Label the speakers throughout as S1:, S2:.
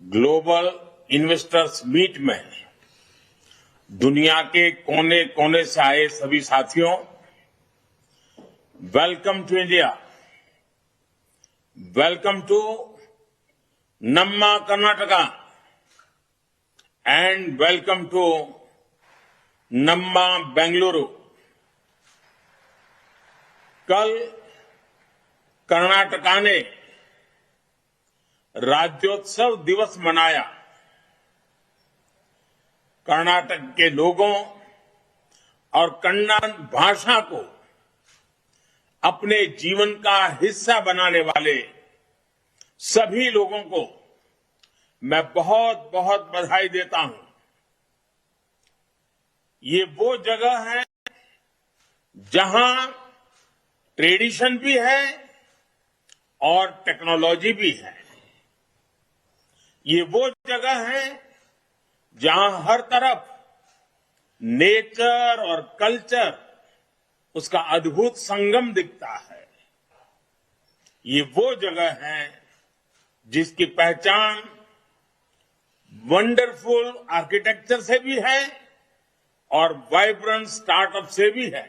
S1: Global investors meet में दुनिया के कोने कोने से आए सभी साथियों, welcome to India, welcome to नम्मा कर्नाटका एंड वेलकम टू नम्मा बेंगलुरु। कल कर्नाटका ने राज्योत्सव दिवस मनाया। कर्नाटक के लोगों और कन्नड़ भाषा को अपने जीवन का हिस्सा बनाने वाले सभी लोगों को मैं बहुत बहुत बधाई देता हूं। ये वो जगह है जहां ट्रेडिशन भी है और टेक्नोलॉजी भी है। ये वो जगह है जहां हर तरफ नेचर और कल्चर उसका अद्भुत संगम दिखता है। ये वो जगह है जिसकी पहचान वंडरफुल आर्किटेक्चर से भी है और वाइब्रेंट स्टार्टअप से भी है।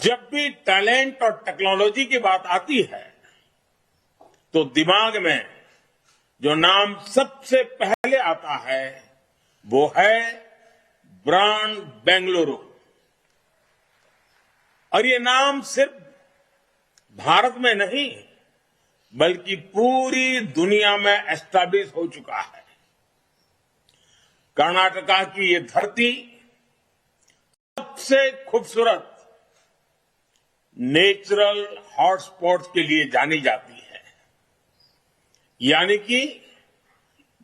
S1: जब भी टैलेंट और टेक्नोलॉजी की बात आती है तो दिमाग में जो नाम सबसे पहले आता है वो है ब्रांड बेंगलुरु। और ये नाम सिर्फ भारत में नहीं बल्कि पूरी दुनिया में एस्टैब्लिश हो चुका है। कर्नाटका की ये धरती सबसे खूबसूरत नेचुरल हॉटस्पॉट के लिए जानी जाती है। यानी कि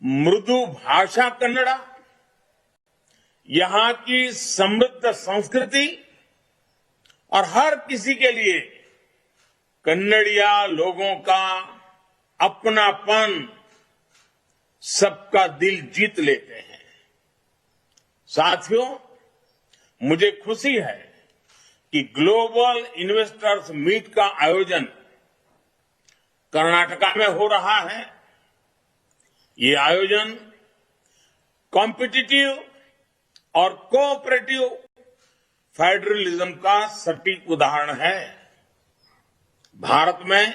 S1: मृदु भाषा कन्नड़ा, यहां की समृद्ध संस्कृति और हर किसी के लिए कन्नड़िया लोगों का अपनापन सबका दिल जीत लेते हैं। साथियों, मुझे खुशी है कि ग्लोबल इन्वेस्टर्स मीट का आयोजन कर्नाटका में हो रहा है। ये आयोजन कॉम्पिटिटिव और कोऑपरेटिव फेडरलिज्म का सटीक उदाहरण है। भारत में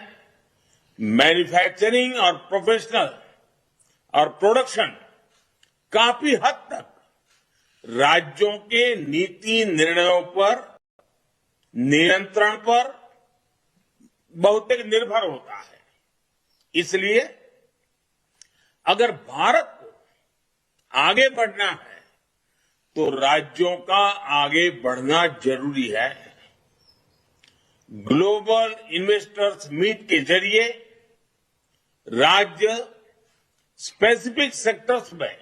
S1: मैन्युफैक्चरिंग और प्रोफेशनल और प्रोडक्शन काफी हद तक राज्यों के नीति निर्णयों पर, नियंत्रण पर बहुत निर्भर होता है। इसलिए अगर भारत को आगे बढ़ना है तो राज्यों का आगे बढ़ना जरूरी है। ग्लोबल इन्वेस्टर्स मीट के जरिए राज्य स्पेसिफिक सेक्टर्स में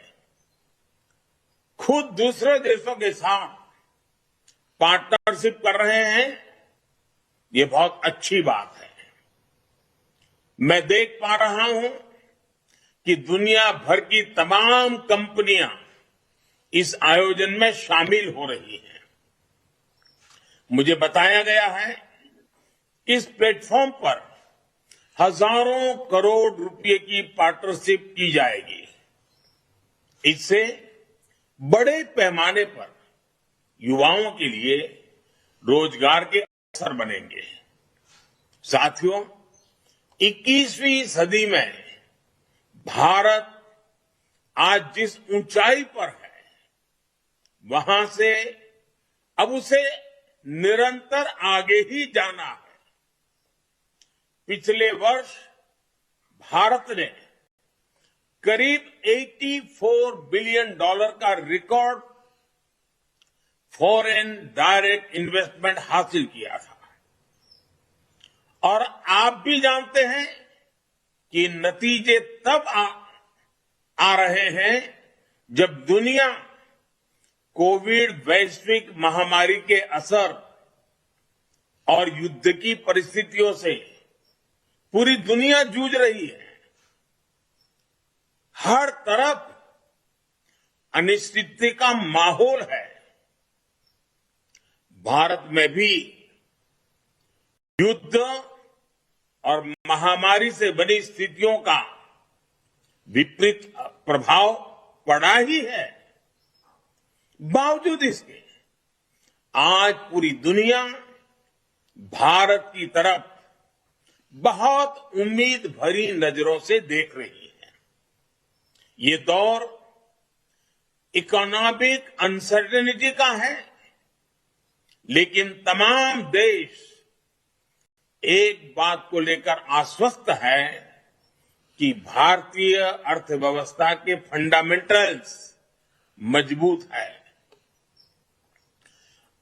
S1: खुद दूसरे देशों के साथ पार्टनरशिप कर रहे हैं। ये बहुत अच्छी बात है। मैं देख पा रहा हूं कि दुनिया भर की तमाम कंपनियां इस आयोजन में शामिल हो रही हैं। मुझे बताया गया है इस प्लेटफॉर्म पर हजारों करोड़ रुपए की पार्टनरशिप की जाएगी। इससे बड़े पैमाने पर युवाओं के लिए रोजगार के अवसर बनेंगे। साथियों, 21वीं सदी में भारत आज जिस ऊंचाई पर है वहां से अब उसे निरंतर आगे ही जाना है। पिछले वर्ष भारत ने करीब $84 बिलियन का रिकॉर्ड फॉरेन डायरेक्ट इन्वेस्टमेंट हासिल किया था। और आप भी जानते हैं कि नतीजे तब आ रहे हैं जब दुनिया कोविड वैश्विक महामारी के असर और युद्ध की परिस्थितियों से पूरी दुनिया जूझ रही है। हर तरफ अनिश्चितता का माहौल है। भारत में भी युद्ध और महामारी से बनी स्थितियों का विपरीत प्रभाव पड़ा ही है। बावजूद इसके आज पूरी दुनिया भारत की तरफ बहुत उम्मीद भरी नजरों से देख रही है। ये दौर इकोनॉमिक अनसर्टेनिटी का है, लेकिन तमाम देश एक बात को लेकर आश्वस्त है कि भारतीय अर्थव्यवस्था के फंडामेंटल्स मजबूत है।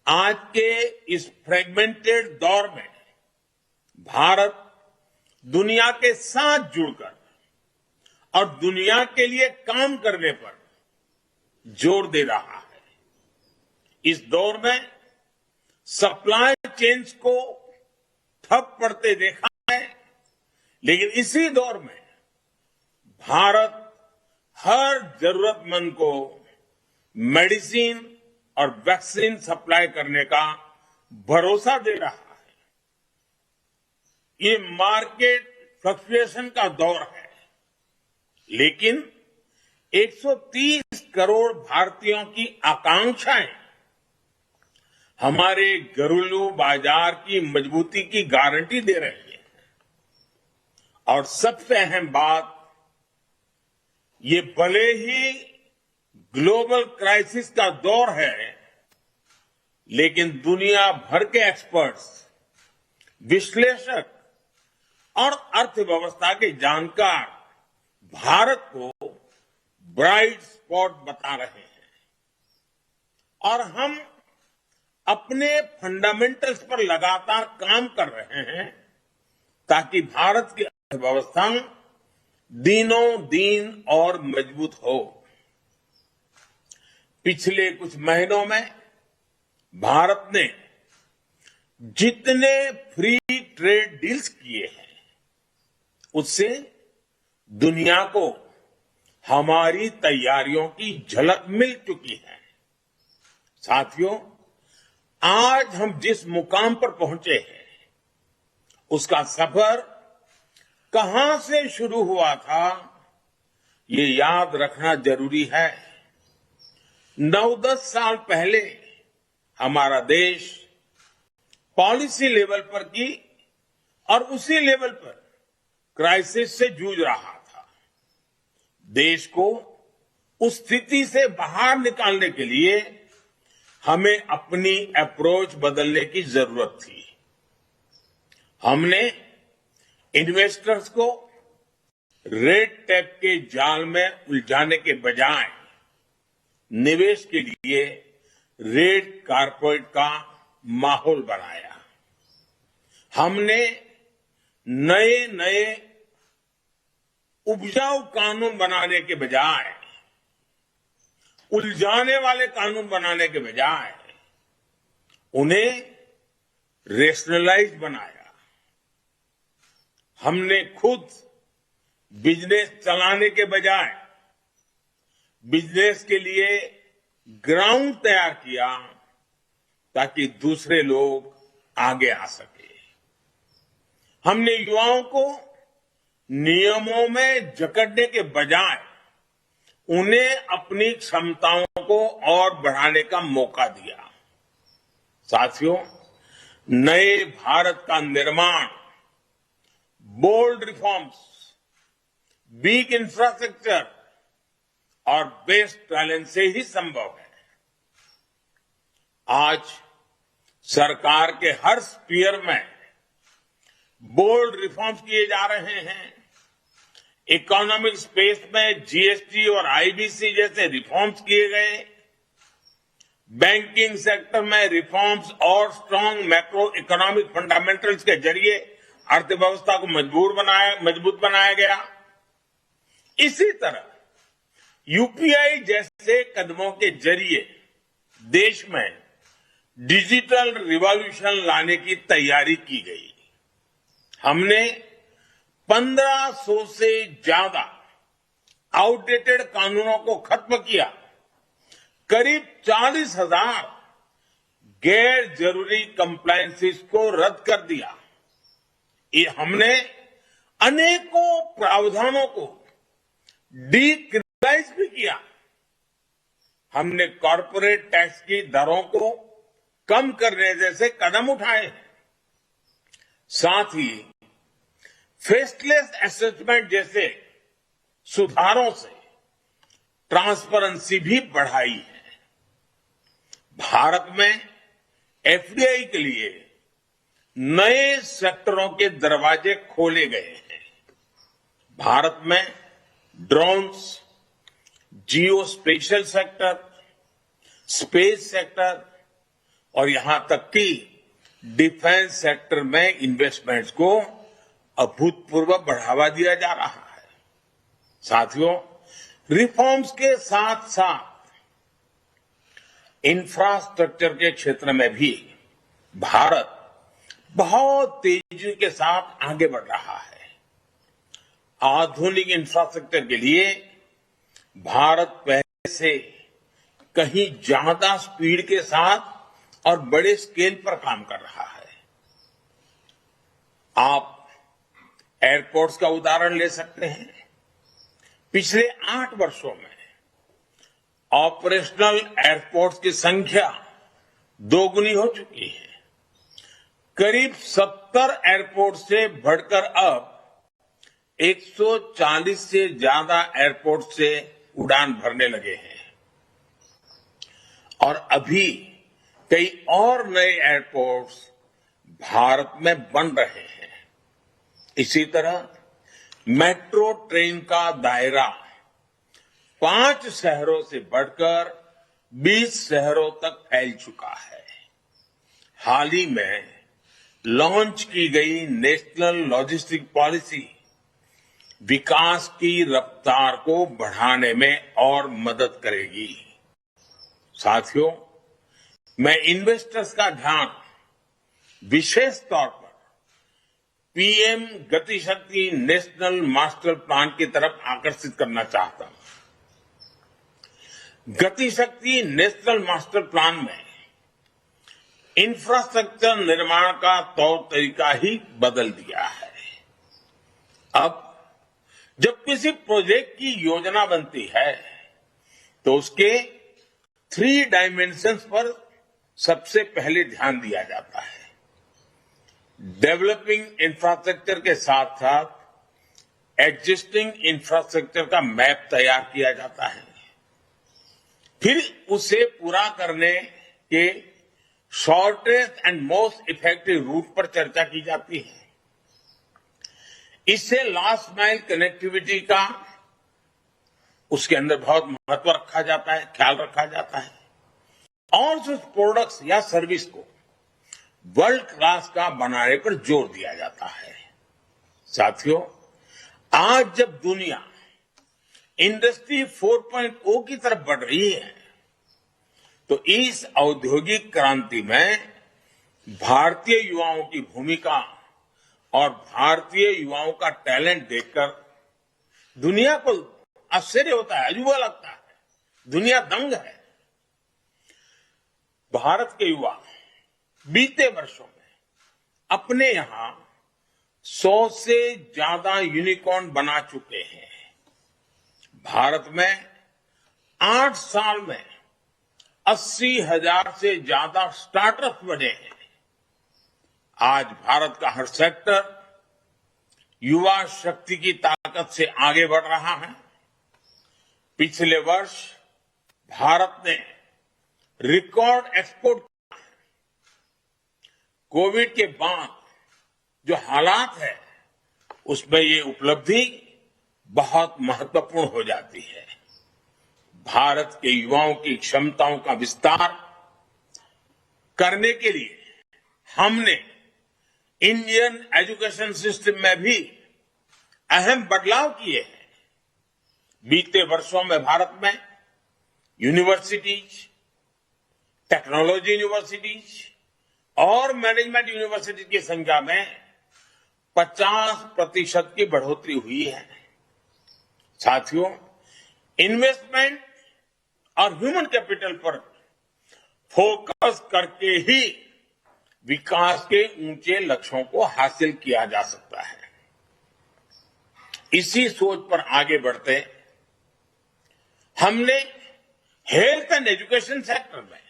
S1: आज के इस फ्रेगमेंटेड दौर में भारत दुनिया के साथ जुड़कर और दुनिया के लिए काम करने पर जोर दे रहा है। इस दौर में सप्लाई चेन्स को ठप पड़ते देखा है, लेकिन इसी दौर में भारत हर जरूरतमंद को मेडिसिन और वैक्सीन सप्लाई करने का भरोसा दे रहा है। ये मार्केट फ्लक्चुएशन का दौर है, लेकिन 130 करोड़ भारतीयों की आकांक्षाएं हमारे घरेलू बाजार की मजबूती की गारंटी दे रही है। और सबसे अहम बात, ये भले ही ग्लोबल क्राइसिस का दौर है, लेकिन दुनिया भर के एक्सपर्ट्स, विश्लेषक और अर्थव्यवस्था के जानकार भारत को ब्राइट स्पॉट बता रहे हैं। और हम अपने फंडामेंटल्स पर लगातार काम कर रहे हैं ताकि भारत की अर्थव्यवस्था दिनों दिन और मजबूत हो। पिछले कुछ महीनों में भारत ने जितने फ्री ट्रेड डील्स किए हैं, उससे दुनिया को हमारी तैयारियों की झलक मिल चुकी है। साथियों, आज हम जिस मुकाम पर पहुंचे हैं, उसका सफर कहां से शुरू हुआ था, ये याद रखना जरूरी है। 9-10 साल पहले हमारा देश पॉलिसी लेवल पर की और उसी लेवल पर क्राइसिस से जूझ रहा था। देश को उस स्थिति से बाहर निकालने के लिए हमें अपनी अप्रोच बदलने की जरूरत थी। हमने इन्वेस्टर्स को रेड टेप के जाल में उलझाने के बजाय निवेश के लिए रेड कारपेट का माहौल बनाया। हमने नए नए उपजाऊ कानून बनाने के बजाय, उलझाने वाले कानून बनाने के बजाय उन्हें रेशनलाइज बनाया। हमने खुद बिजनेस चलाने के बजाय बिजनेस के लिए ग्राउंड तैयार किया ताकि दूसरे लोग आगे आ सके। हमने युवाओं को नियमों में जकड़ने के बजाय उन्हें अपनी क्षमताओं को और बढ़ाने का मौका दिया। साथियों, नए भारत का निर्माण बोल्ड रिफॉर्म्स, वीक इंफ्रास्ट्रक्चर और बेस्ट टैलेंट से ही संभव है। आज सरकार के हर स्फीयर में बोल्ड रिफॉर्म्स किए जा रहे हैं। इकोनॉमिक स्पेस में जीएसटी और आईबीसी जैसे रिफॉर्म्स किए गए। बैंकिंग सेक्टर में रिफॉर्म्स और स्ट्रांग मैक्रो इकोनॉमिक फंडामेंटल्स के जरिए अर्थव्यवस्था को मजबूत बनाया गया। इसी तरह यूपीआई जैसे कदमों के जरिए देश में डिजिटल रिवॉल्यूशन लाने की तैयारी की गई। हमने 1500 से ज्यादा आउटडेटेड कानूनों को खत्म किया। करीब 40,000 गैर जरूरी कंप्लायंसेस को रद्द कर दिया। ये हमने अनेकों प्रावधानों को डीक्रिमिनलाइज भी किया। हमने कॉरपोरेट टैक्स की दरों को कम करने जैसे कदम उठाए। साथ ही फेसलेस असेसमेंट जैसे सुधारों से ट्रांसपेरेंसी भी बढ़ाई है। भारत में एफडीआई के लिए नए सेक्टरों के दरवाजे खोले गए हैं। भारत में ड्रोन्स, जियो स्पेशल सेक्टर, स्पेस सेक्टर और यहां तक कि डिफेंस सेक्टर में इन्वेस्टमेंट्स को अभूतपूर्व बढ़ावा दिया जा रहा है। साथियों, रिफॉर्म्स के साथ साथ इंफ्रास्ट्रक्चर के क्षेत्र में भी भारत बहुत तेजी के साथ आगे बढ़ रहा है। आधुनिक इंफ्रास्ट्रक्चर के लिए भारत पहले से कहीं ज्यादा स्पीड के साथ और बड़े स्केल पर काम कर रहा है। आप एयरपोर्ट्स का उदाहरण ले सकते हैं। पिछले 8 वर्षों में ऑपरेशनल एयरपोर्ट्स की संख्या दोगुनी हो चुकी है। करीब 70 एयरपोर्ट से बढ़कर अब 140 से ज्यादा एयरपोर्ट से उड़ान भरने लगे हैं और अभी कई और नए एयरपोर्ट्स भारत में बन रहे हैं। इसी तरह मेट्रो ट्रेन का दायरा 5 शहरों से बढ़कर 20 शहरों तक फैल चुका है। हाल ही में लॉन्च की गई नेशनल लॉजिस्टिक पॉलिसी विकास की रफ्तार को बढ़ाने में और मदद करेगी। साथियों, मैं इन्वेस्टर्स का ध्यान विशेष तौर पर पीएम गति शक्ति नेशनल मास्टर प्लान की तरफ आकर्षित करना चाहता हूं। गति शक्ति नेशनल मास्टर प्लान में इंफ्रास्ट्रक्चर निर्माण का तौर तरीका ही बदल दिया है। अब जब किसी प्रोजेक्ट की योजना बनती है तो उसके 3 डायमेंशंस पर सबसे पहले ध्यान दिया जाता है। डेवलपिंग इंफ्रास्ट्रक्चर के साथ साथ एग्जिस्टिंग इंफ्रास्ट्रक्चर का मैप तैयार किया जाता है। फिर उसे पूरा करने के shortest and most effective route पर चर्चा की जाती है। इससे लास्ट माइल कनेक्टिविटी का उसके अंदर बहुत महत्व रखा जाता है, ख्याल रखा जाता है और उस प्रोडक्ट्स या सर्विस को वर्ल्ड क्लास का बनाने पर जोर दिया जाता है। साथियों, आज जब दुनिया इंडस्ट्री 4.0 की तरफ बढ़ रही है तो इस औद्योगिक क्रांति में भारतीय युवाओं की भूमिका और भारतीय युवाओं का टैलेंट देखकर दुनिया को आश्चर्य होता है, अजूबा लगता है। दुनिया दंग है। भारत के युवा बीते वर्षों में अपने यहां 100 से ज्यादा यूनिकॉर्न बना चुके हैं। भारत में 8 साल में 80,000 से ज्यादा स्टार्टअप बने हैं। आज भारत का हर सेक्टर युवा शक्ति की ताकत से आगे बढ़ रहा है। पिछले वर्ष भारत ने रिकॉर्ड एक्सपोर्ट किया है। कोविड के बाद जो हालात है उसमें ये उपलब्धि बहुत महत्वपूर्ण हो जाती है। भारत के युवाओं की क्षमताओं का विस्तार करने के लिए हमने इंडियन एजुकेशन सिस्टम में भी अहम बदलाव किए हैं। बीते वर्षों में भारत में यूनिवर्सिटीज, टेक्नोलॉजी यूनिवर्सिटीज और मैनेजमेंट यूनिवर्सिटीज की संख्या में 50% की बढ़ोतरी हुई है। साथियों, इन्वेस्टमेंट और ह्यूमन कैपिटल पर फोकस करके ही विकास के ऊंचे लक्ष्यों को हासिल किया जा सकता है। इसी सोच पर आगे बढ़ते हमने हेल्थ एंड एजुकेशन सेक्टर में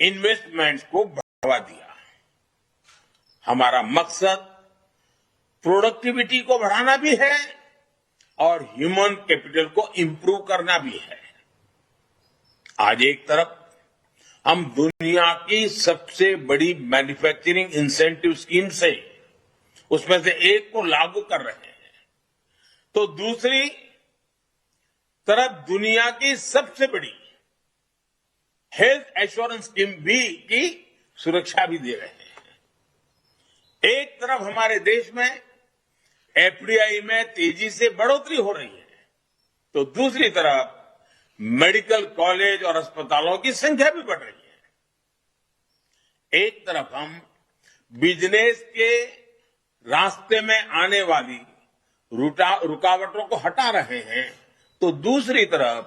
S1: इन्वेस्टमेंट्स को बढ़ावा दिया। हमारा मकसद प्रोडक्टिविटी को बढ़ाना भी है और ह्यूमन कैपिटल को इंप्रूव करना भी है। आज एक तरफ हम दुनिया की सबसे बड़ी मैन्युफैक्चरिंग इंसेंटिव स्कीम से उसमें से एक को लागू कर रहे हैं, तो दूसरी तरफ दुनिया की सबसे बड़ी हेल्थ एश्योरेंस स्कीम भी की सुरक्षा भी दे रहे हैं। एक तरफ हमारे देश में एफडीआई में तेजी से बढ़ोतरी हो रही है, तो दूसरी तरफ मेडिकल कॉलेज और अस्पतालों की संख्या भी बढ़ रही है। एक तरफ हम बिजनेस के रास्ते में आने वाली रुकावटों को हटा रहे हैं, तो दूसरी तरफ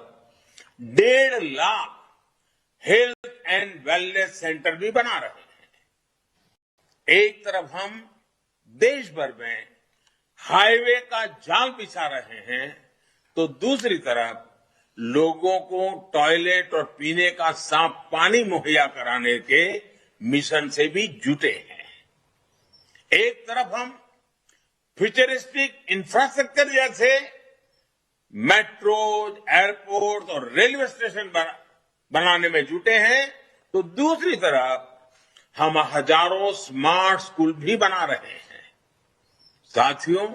S1: 1.5 lakh health and wellness centre भी बना रहे हैं। एक तरफ हम देश भर में हाईवे का जाल बिछा रहे हैं, तो दूसरी तरफ लोगों को टॉयलेट और पीने का साफ पानी मुहैया कराने के मिशन से भी जुटे हैं। एक तरफ हम फ्यूचरिस्टिक इंफ्रास्ट्रक्चर जैसे मेट्रोज, एयरपोर्ट और रेलवे स्टेशन बनाने में जुटे हैं, तो दूसरी तरफ हम हजारों स्मार्ट स्कूल भी बना रहे हैं। साथियों,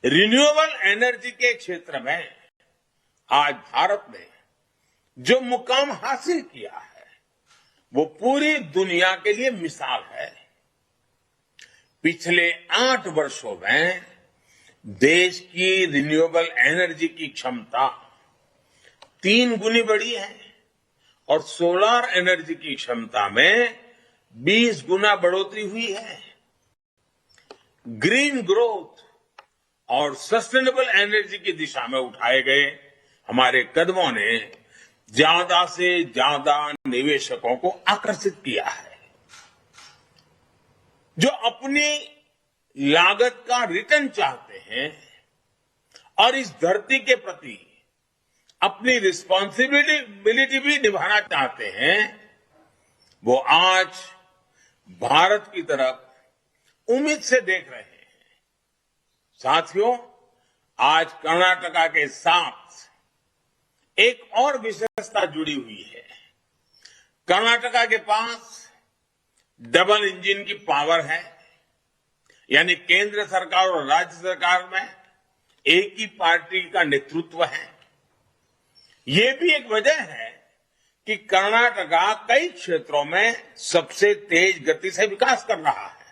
S1: रिन्यूएबल एनर्जी के क्षेत्र में आज भारत ने जो मुकाम हासिल किया है वो पूरी दुनिया के लिए मिसाल है। पिछले 8 वर्षों में देश की रिन्यूएबल एनर्जी की क्षमता 3 गुनी बढ़ी है और सोलर एनर्जी की क्षमता में 20 गुना बढ़ोतरी हुई है। ग्रीन ग्रोथ और सस्टेनेबल एनर्जी की दिशा में उठाए गए हमारे कदमों ने ज्यादा से ज्यादा निवेशकों को आकर्षित किया है, जो अपनी लागत का रिटर्न चाहते हैं और इस धरती के प्रति अपनी रिस्पॉन्सिबिलिटी भी निभाना चाहते हैं। वो आज भारत की तरफ उम्मीद से देख रहे हैं। साथियों, आज कर्नाटका के साथ एक और विशेषता जुड़ी हुई है। कर्नाटका के पास डबल इंजन की पावर है, यानी केंद्र सरकार और राज्य सरकार में एक ही पार्टी का नेतृत्व है। ये भी एक वजह है कि कर्नाटका कई क्षेत्रों में सबसे तेज गति से विकास कर रहा है।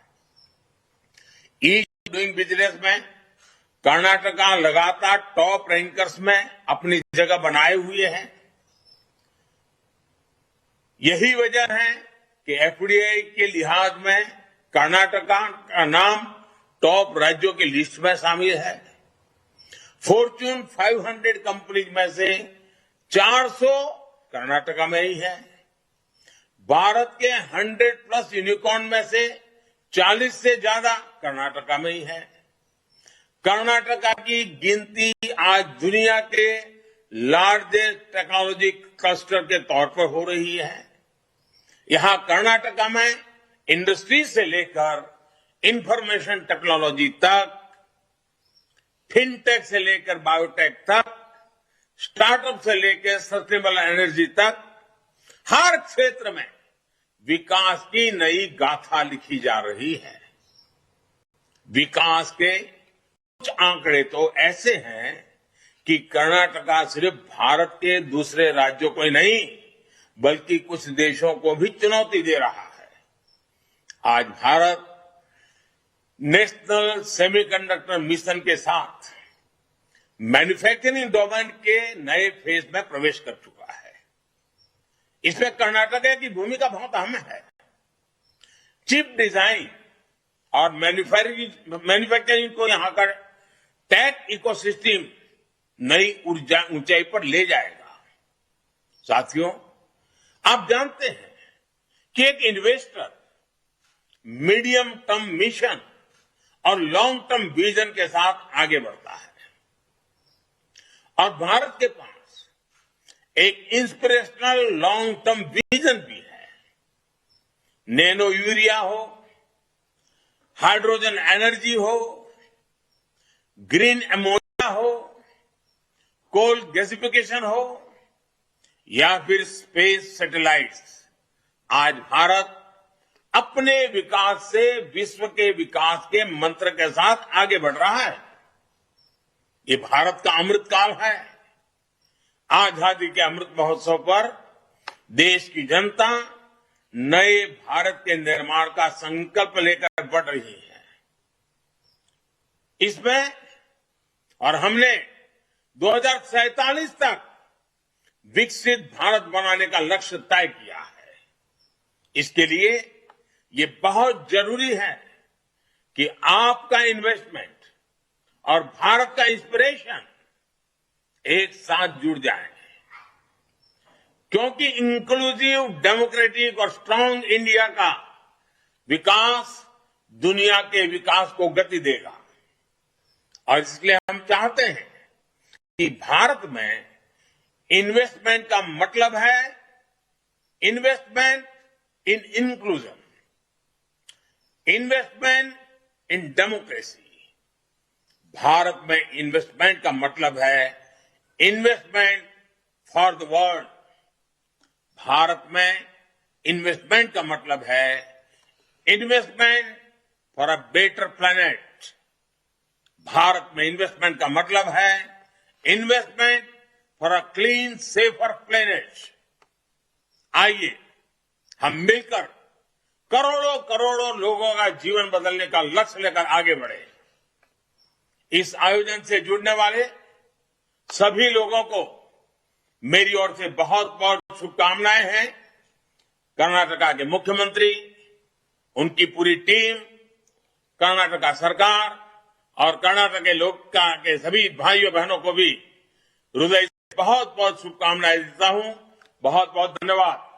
S1: ईज ऑफ डूइंग बिजनेस में कर्नाटका लगातार टॉप रैंकर्स में अपनी जगह बनाए हुए है। यही वजह है कि एफडीआई के लिहाज में कर्नाटका का नाम टॉप राज्यों की लिस्ट में शामिल है। फॉर्च्यून 500 कंपनीज में से 400 कर्नाटका में ही है। भारत के 100+ यूनिकॉर्न में से 40 से ज्यादा कर्नाटका में ही है। कर्नाटका की गिनती आज दुनिया के लार्जेस्ट टेक्नोलॉजी क्लस्टर के तौर पर हो रही है। यहां कर्नाटका में इंडस्ट्री से लेकर इंफॉर्मेशन टेक्नोलॉजी तक, फिनटेक से लेकर बायोटेक तक, स्टार्टअप से लेकर सस्टेनेबल एनर्जी तक, हर क्षेत्र में विकास की नई गाथा लिखी जा रही है। विकास के कुछ आंकड़े तो ऐसे हैं कि कर्नाटका सिर्फ भारत के दूसरे राज्यों को ही नहीं बल्कि कुछ देशों को भी चुनौती दे रहा है। आज भारत नेशनल सेमीकंडक्टर मिशन के साथ मैन्युफैक्चरिंग डोमेन के नए फेज में प्रवेश कर चुका है। इसमें कर्नाटका की भूमिका बहुत अहम है। चिप डिजाइन और मैन्युफैक्चरिंग को यहां का टेक इकोसिस्टम नई ऊंचाई पर ले जाएगा। साथियों, आप जानते हैं कि एक इन्वेस्टर मीडियम टर्म मिशन और लॉन्ग टर्म विजन के साथ आगे बढ़ता है और भारत के पास एक इंस्पिरेशनल लॉन्ग टर्म विजन भी है। नैनो यूरिया हो, हाइड्रोजन एनर्जी हो, ग्रीन एमोनिया हो, कोल गैसिफिकेशन हो या फिर स्पेस सैटेलाइट्स, आज भारत अपने विकास से विश्व के विकास के मंत्र के साथ आगे बढ़ रहा है। ये भारत का अमृतकाल है। आजादी के अमृत महोत्सव पर देश की जनता नए भारत के निर्माण का संकल्प लेकर बढ़ रही है। इसमें और हमने 2047 तक विकसित भारत बनाने का लक्ष्य तय किया है। इसके लिए ये बहुत जरूरी है कि आपका इन्वेस्टमेंट और भारत का इंस्पिरेशन एक साथ जुड़ जाए, क्योंकि इंक्लूसिव, डेमोक्रेटिक और स्ट्रांग इंडिया का विकास दुनिया के विकास को गति देगा। और इसलिए हम चाहते हैं कि भारत में इन्वेस्टमेंट का मतलब है investment in inclusion, investment in democracy. Bharat में इन्वेस्टमेंट का मतलब है investment for the world. Bharat में इन्वेस्टमेंट का मतलब है investment for a better planet. Bharat में इन्वेस्टमेंट का मतलब है investment for a clean safer planet. आइए हम मिलकर करोड़ों करोड़ों लोगों का जीवन बदलने का लक्ष्य लेकर आगे बढ़े। इस आयोजन से जुड़ने वाले सभी लोगों को मेरी ओर से बहुत बहुत शुभकामनाएं हैं। कर्नाटका के मुख्यमंत्री, उनकी पूरी टीम, कर्नाटका सरकार और कर्नाटक के लोग के सभी भाइयों बहनों को भी हृदय से बहुत बहुत शुभकामनाएं देता हूं। बहुत बहुत धन्यवाद।